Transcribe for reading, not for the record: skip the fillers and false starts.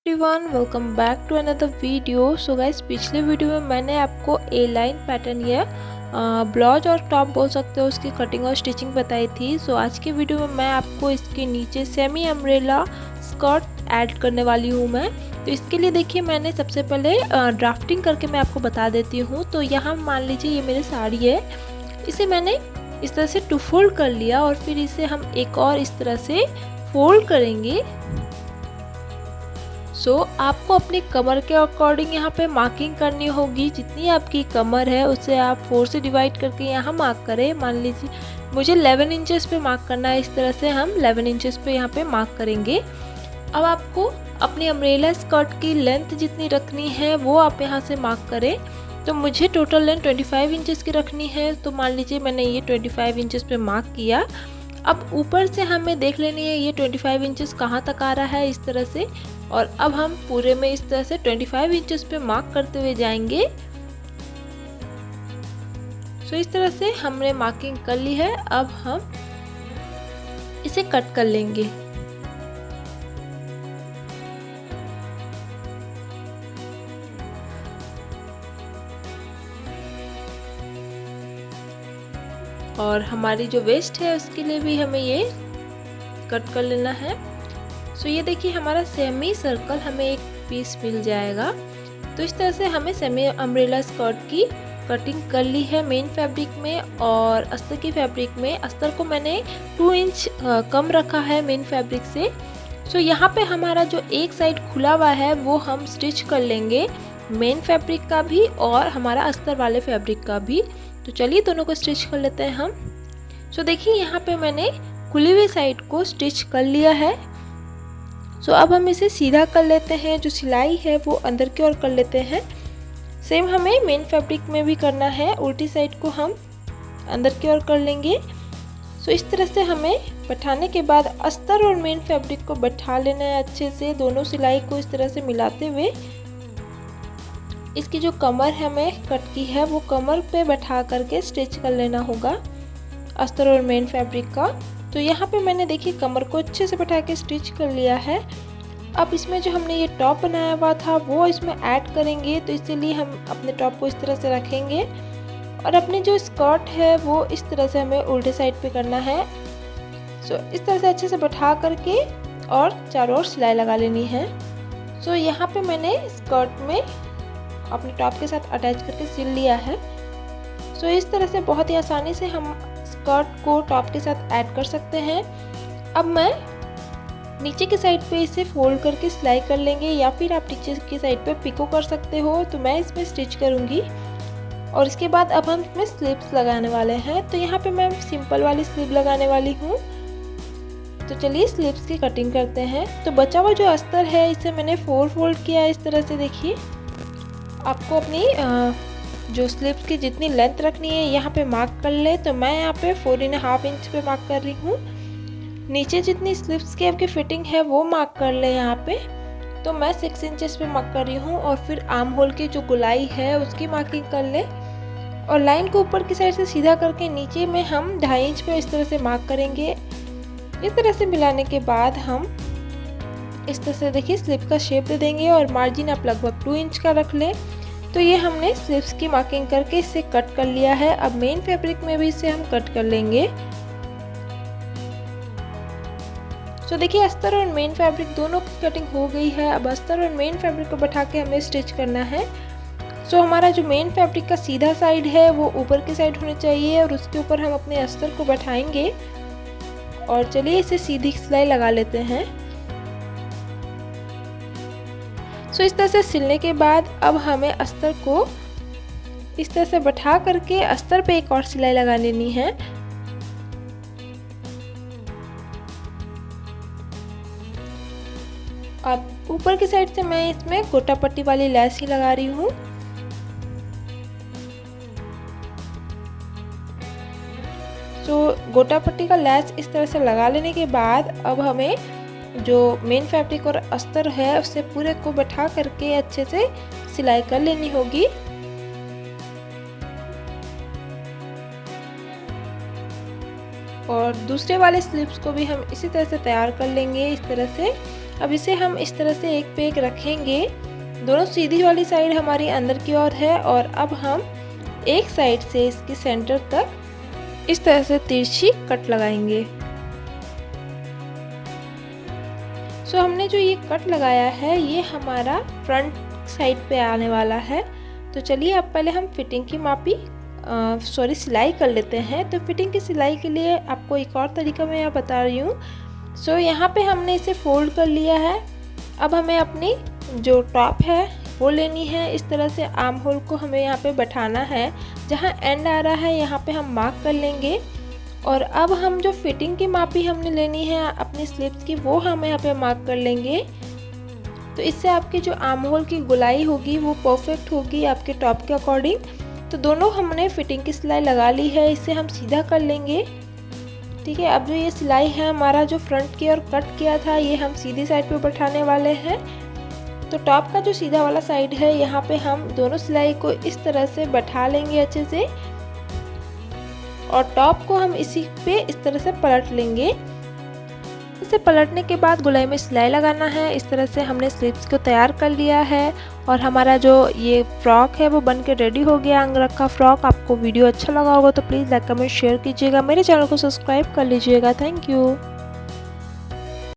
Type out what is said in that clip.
Everyone, welcome back to another video. So guys, पिछले video में मैंने आपको ए लाइन पैटर्न या ब्लाउज और टॉप बोल सकते हो उसकी कटिंग और स्टिचिंग बताई थी। सो आज के वीडियो में मैं आपको इसके नीचे सेमी अम्ब्रेला स्कर्ट ऐड करने वाली हूँ मैं। तो इसके लिए देखिए, मैंने सबसे पहले ड्राफ्टिंग करके मैं आपको बता देती हूँ। तो यहाँ मान लीजिए ये मेरी साड़ी है, इसे मैंने इस तरह से टू फोल्ड कर लिया और फिर इसे हम एक और इस तरह से फोल्ड करेंगे। आपको अपनी कमर के अकॉर्डिंग यहाँ पे मार्किंग करनी होगी। जितनी आपकी कमर है उसे आप 4 से डिवाइड करके यहाँ मार्क करें। मान लीजिए मुझे 11 इंचेस पे मार्क करना है, इस तरह से हम 11 इंचेस पे यहाँ पे मार्क करेंगे। अब आपको अपनी अम्ब्रेला स्कर्ट की लेंथ जितनी रखनी है वो आप यहाँ से मार्क करें। तो मुझे टोटल लेंथ 25 इंचेस की रखनी है, तो मान लीजिए मैंने ये 25 इंचेस पे मार्क किया। अब ऊपर से हमें देख लेनी है ये 25 इंचेस कहाँ तक आ रहा है, इस तरह से। और अब हम पूरे में इस तरह से 25 इंचेस पे मार्क करते हुए जाएंगे। इस तरह से हमने मार्किंग कर ली है। अब हम इसे कट कर लेंगे। और हमारी जो वेस्ट है उसके लिए भी हमें ये कट कर लेना है। ये देखिए, हमारा सेमी सर्कल हमें एक पीस मिल जाएगा। तो इस तरह से हमें सेमी अम्ब्रेला स्कर्ट की कटिंग कर ली है मेन फैब्रिक में। और अस्तर की फैब्रिक में अस्तर को मैंने 2 इंच कम रखा है मेन फैब्रिक से। यहाँ पे हमारा जो एक साइड खुला हुआ है वो हम स्टिच कर लेंगे, मेन फैब्रिक का भी और हमारा अस्तर वाले फैब्रिक का भी। तो चलिए दोनों को स्टिच कर लेते हैं हम। देखिए, यहाँ पे मैंने खुली हुई साइड को स्टिच कर लिया है। अब हम इसे सीधा कर लेते हैं। जो सिलाई है वो अंदर की ओर कर लेते हैं। सेम हमें मेन फैब्रिक में भी करना है, उल्टी साइड को हम अंदर की ओर कर लेंगे। इस तरह से हमें बैठाने के बाद अस्तर और मेन फैब्रिक को बैठा लेना है अच्छे से, दोनों सिलाई को इस तरह से मिलाते हुए। इसकी जो कमर हमें कट की है वो कमर पे बैठा करके स्टिच कर लेना होगा अस्तर और मेन फैब्रिक का। तो यहाँ पे मैंने देखिए कमर को अच्छे से बैठा के स्टिच कर लिया है। अब इसमें जो हमने ये टॉप बनाया हुआ था वो इसमें ऐड करेंगे। तो इसीलिए हम अपने टॉप को इस तरह से रखेंगे और अपनी जो स्कर्ट है वो इस तरह से हमें उल्टे साइड पे करना है। इस तरह से अच्छे से बैठा करके और चारों ओर सिलाई लगा लेनी है। यहाँ पे मैंने स्कर्ट में अपने टॉप के साथ अटैच करके सिल लिया है। इस तरह से बहुत ही आसानी से हम स्कर्ट को टॉप के साथ ऐड कर सकते हैं। अब मैं नीचे की साइड पे इसे फोल्ड करके सिलाई कर लेंगे, या फिर आप नीचे की साइड पे पिको कर सकते हो। तो मैं इसमें स्टिच करूंगी और इसके बाद अब हम इसमें स्लीव्स लगाने वाले हैं। तो यहाँ पे मैं सिंपल वाली स्लीव लगाने वाली हूँ। तो चलिए स्लीव्स की कटिंग करते हैं। तो बचा हुआ जो अस्तर है इसे मैंने 4 फोल्ड किया है इस तरह से। देखिए, आपको अपनी जो स्लीव्स की जितनी लेंथ रखनी है यहाँ पे मार्क कर ले। तो मैं यहाँ पे 4.5 इंच पे मार्क कर रही हूँ। नीचे जितनी स्लीव्स की आपकी फिटिंग है वो मार्क कर ले यहाँ पे। तो मैं 6 इंचेस पे मार्क कर रही हूँ। और फिर आर्म होल की जो गोलाई है उसकी मार्किंग कर ले और लाइन को ऊपर की साइड से सीधा करके नीचे में हम 2.5 इंच पे इस तरह से मार्क करेंगे। इस तरह से मिलाने के बाद हम इस तरह से देखिए स्लीव का शेप दे देंगे और मार्जिन आप लगभग 2 इंच का रख ले। तो ये हमने स्लीव्स की मार्किंग करके इसे कट कर लिया है। अब मेन फैब्रिक में भी इसे हम कट कर लेंगे। देखिए, अस्तर और मेन फैब्रिक दोनों की कटिंग हो गई है। अब अस्तर और मेन फैब्रिक को बैठा के हमें स्टिच करना है। हमारा जो मेन फैब्रिक का सीधा साइड है वो ऊपर की साइड होनी चाहिए और उसके ऊपर हम अपने अस्तर को बैठाएंगे। और चलिए इसे सीधी सिलाई लगा लेते हैं। इस तरह से सिलने के बाद अब हमें अस्तर को इस तरह से बैठा करके अस्तर पे एक और सिलाई लगा लेनी है। अब ऊपर की साइड से मैं इसमें गोटा पट्टी वाली लैस ही लगा रही हूँ। गोटा पट्टी का लैस इस तरह से लगा लेने के बाद अब हमें जो मेन फैब्रिक और अस्तर है उससे पूरे को बैठा करके अच्छे से सिलाई कर लेनी होगी। और दूसरे वाले स्लीव्स को भी हम इसी तरह से तैयार कर लेंगे इस तरह से। अब इसे हम इस तरह से एक पे एक रखेंगे। दोनों सीधी वाली साइड हमारी अंदर की ओर है और अब हम एक साइड से इसके सेंटर तक इस तरह से तिरछी कट लगाएंगे। सो हमने जो ये कट लगाया है ये हमारा फ्रंट साइड पे आने वाला है। तो चलिए अब पहले हम फिटिंग की मापी सिलाई कर लेते हैं। तो फिटिंग की सिलाई के लिए आपको एक और तरीका मैं यहाँ बता रही हूँ। सो यहाँ पे हमने इसे फोल्ड कर लिया है। अब हमें अपनी जो टॉप है वो लेनी है। इस तरह से आर्म होल को हमें यहाँ पे बैठाना है। जहाँ एंड आ रहा है यहाँ पे हम मार्क कर लेंगे। और अब हम जो फिटिंग की मापी हमने लेनी है अपनी स्लीव्स की वो हम यहाँ पे मार्क कर लेंगे। तो इससे आपकी जो आर्म होल की गोलाई होगी वो परफेक्ट होगी आपके टॉप के अकॉर्डिंग। तो दोनों हमने फिटिंग की सिलाई लगा ली है, इसे हम सीधा कर लेंगे। ठीक है, अब जो ये सिलाई है हमारा जो फ्रंट की ओर कट किया था ये हम सीधी साइड पे बैठाने वाले हैं। तो टॉप का जो सीधा वाला साइड है यहाँ पे हम दोनों सिलाई को इस तरह से बैठा लेंगे अच्छे से और टॉप को हम इसी पे इस तरह से पलट लेंगे। इसे पलटने के बाद गोलाई में सिलाई लगाना है। इस तरह से हमने स्लीव्स को तैयार कर लिया है और हमारा जो ये फ्रॉक है वो बन के रेडी हो गया, अंगरख का फ्रॉक। आपको वीडियो अच्छा लगा होगा तो प्लीज़ लाइक कमेंट शेयर कीजिएगा, मेरे चैनल को सब्सक्राइब कर लीजिएगा। Thank you.